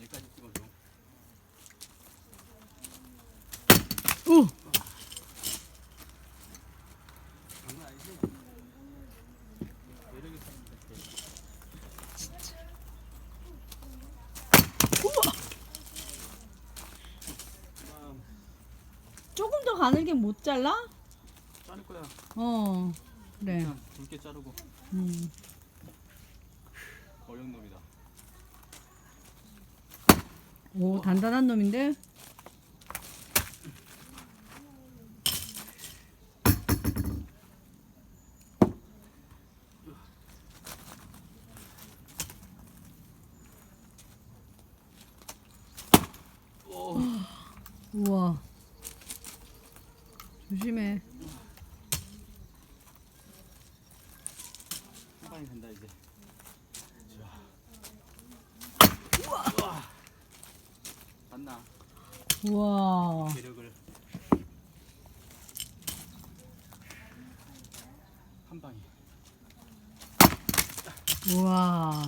여기까지 찍어줘. 오! 장난 아니지? 매력이 있었는데. 조금 더 가늘게 못 잘라? 자를 거야. 어, 그래. 그냥 굵게 자르고. 어려운 놈이다. 오, 단단한 놈인데? 우와. 조심해. 한 방에 간다 이제. 봤나? 우와. 매력을 한 방에. 우와.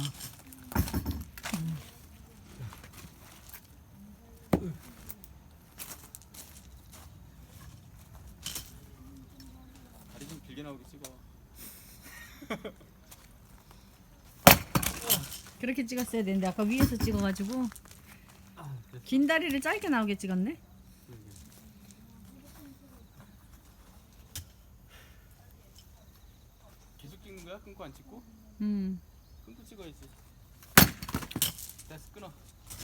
다리 좀 길게 나오게 찍어. 그렇게 찍었어야 되는데 아까 위에서 찍어가지고 그래. 긴 다리를 짧게 나오게 찍었네. 계속 찍는 거야? 끊고 안 찍고? 음. 끊고 찍어야지.